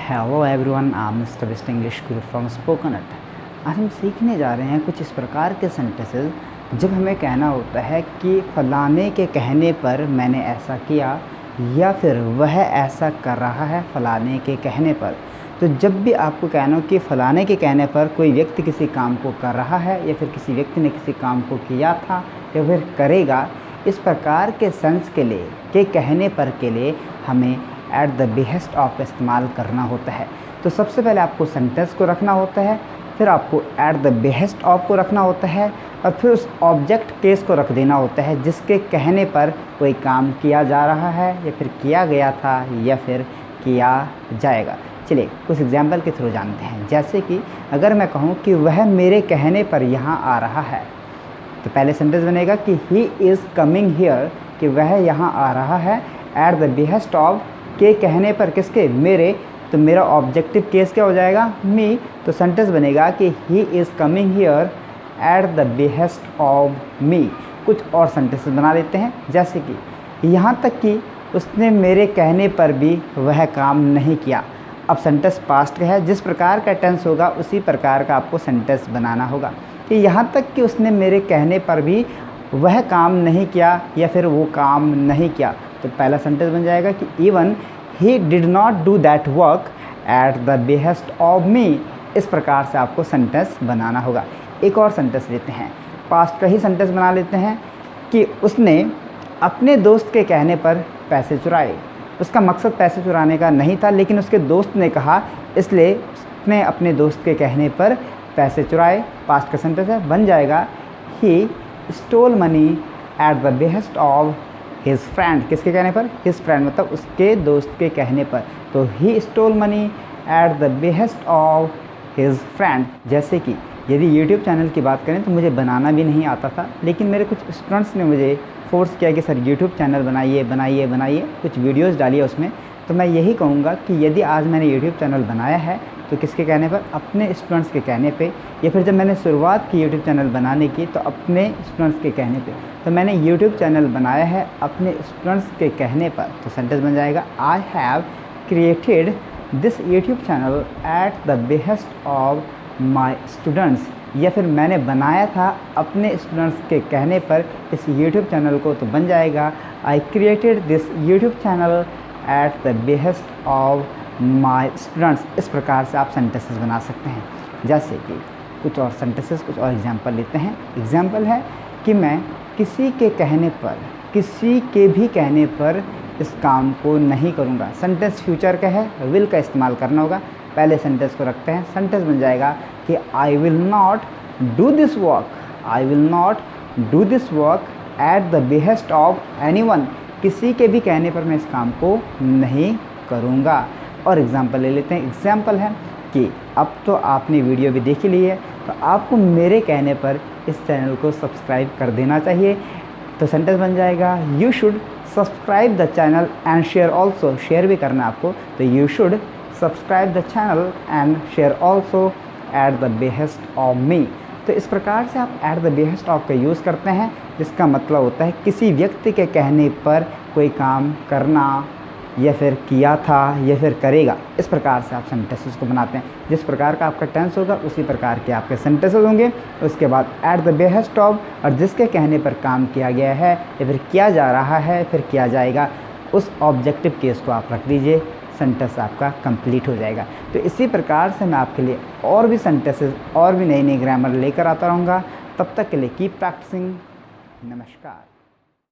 Hello everyone, I am mister best English Guru from स्पोकनट। आज हम सीखने जा रहे हैं कुछ इस प्रकार के सेंटेंसेस जब हमें कहना होता है कि फ़लाने के कहने पर मैंने ऐसा किया, या फिर वह ऐसा कर रहा है फ़लाने के कहने पर। तो जब भी आपको कहना हो कि फ़लाने के कहने पर कोई व्यक्ति किसी काम को कर रहा है, या फिर किसी व्यक्ति ने किसी काम को किया था या फिर करेगा, इस प्रकार के सेंस के लिए के कहने पर के लिए हमें एट द बिहेस्ट ऑफ इस्तेमाल करना होता है। तो सबसे पहले आपको सेंटेंस को रखना होता है, फिर आपको एट द बिहेस्ट ऑफ को रखना होता है, और फिर उस ऑब्जेक्ट केस को रख देना होता है जिसके कहने पर कोई काम किया जा रहा है, या फिर किया गया था, या फिर किया जाएगा। चलिए कुछ एग्जाम्पल के थ्रू जानते हैं। जैसे कि अगर मैं कहूँ कि वह मेरे कहने पर यहाँ आ रहा है, तो पहले सेंटेंस बनेगा कि ही इज़ कमिंग हियर, कि वह यहाँ आ रहा है एट द बिहेस्ट ऑफ, के कहने पर, किसके? मेरे। तो मेरा ऑब्जेक्टिव केस क्या हो जाएगा? मी। तो सेंटेंस बनेगा कि he is coming here at the behest of me. कुछ और सेंटेंसेस बना लेते हैं, जैसे कि यहाँ तक कि उसने मेरे कहने पर भी वह काम नहीं किया। अब सेंटेंस पास्ट का है, जिस प्रकार का टेंस होगा उसी प्रकार का आपको सेंटेंस बनाना होगा। कि यहाँ तक कि उसने मेरे कहने पर भी वह काम नहीं किया, या फिर वो काम नहीं किया। तो पहला सेंटेंस बन जाएगा कि even he did not do that work at the behest of me. इस प्रकार से आपको सेंटेंस बनाना होगा। एक और सेंटेंस लेते हैं, पास्ट का ही सेंटेंस बना लेते हैं कि उसने अपने दोस्त के कहने पर पैसे चुराए। उसका मकसद पैसे चुराने का नहीं था, लेकिन उसके दोस्त ने कहा, इसलिए उसने अपने दोस्त के कहने पर पैसे चुराए। पास्ट का सेंटेंस है, बन जाएगा he stole money at the behest of his friend. किसके कहने पर? हिज फ्रेंड, मतलब उसके दोस्त के कहने पर। तो he stole money at the behest of his friend. जैसे कि यदि यूट्यूब चैनल की बात करें तो मुझे बनाना भी नहीं आता था, लेकिन मेरे कुछ स्टूडेंट्स ने मुझे फोर्स किया कि सर यूट्यूब चैनल बनाइए बनाइए बनाइए, कुछ वीडियोज़ डालिए उसमें। तो मैं यही कहूँगा कि यदि आज मैंने यूट्यूब चैनल बनाया है तो किसके कहने पर? अपने स्टूडेंट्स के कहने पे, या फिर जब मैंने शुरुआत की यूट्यूब चैनल बनाने की तो अपने स्टूडेंट्स के कहने पे। तो मैंने यूट्यूब चैनल बनाया है अपने स्टूडेंट्स के कहने पर। तो सेंटेंस बन जाएगा I have created this YouTube channel at the behest of my students. या फिर मैंने बनाया था अपने स्टूडेंट्स के कहने पर इस यूट्यूब चैनल को। तो बन जाएगा I created this YouTube channel at the behest of my students. इस प्रकार से आप सेंटेंसेस बना सकते हैं। जैसे कि कुछ और सेंटेंसेस, कुछ और एग्जांपल लेते हैं। एग्जांपल है कि मैं किसी के कहने पर, किसी के भी कहने पर इस काम को नहीं करूँगा। सेंटेंस फ्यूचर का है, विल का इस्तेमाल करना होगा। पहले सेंटेंस को रखते हैं, सेंटेंस बन जाएगा कि I will not do this work, I will not do this work at the behest of anyone. किसी के भी कहने पर मैं इस काम को नहीं करूँगा। और एग्ज़ाम्पल ले लेते हैं। एग्ज़ाम्पल है कि अब तो आपने वीडियो भी देख ही ली है, तो आपको मेरे कहने पर इस चैनल को सब्सक्राइब कर देना चाहिए। तो सेंटेंस बन जाएगा you should subscribe the channel and share also. Share भी करना आपको, तो you should subscribe the channel and share also at the behest of me. तो इस प्रकार से आप एट द बिहेस्ट ऑफ का यूज़ करते हैं, जिसका मतलब होता है किसी व्यक्ति के कहने पर कोई काम करना, या फिर किया था, या फिर करेगा। इस प्रकार से आप सेंटेंसेस को बनाते हैं। जिस प्रकार का आपका टेंस होगा उसी प्रकार के आपके सेंटेंसेस होंगे। उसके बाद एट द बिहेस्ट ऑफ, और जिसके कहने पर काम किया गया है या फिर किया जा रहा है, फिर किया जाएगा, उस ऑब्जेक्टिव केस को आप रख दीजिए। सेंटेंस आपका कंप्लीट हो जाएगा। तो इसी प्रकार से मैं आपके लिए और भी सेंटेंसेस और भी नई नई ग्रामर लेकर आता रहूँगा। तब तक के लिए कीप प्रैक्टिसिंग। नमस्कार।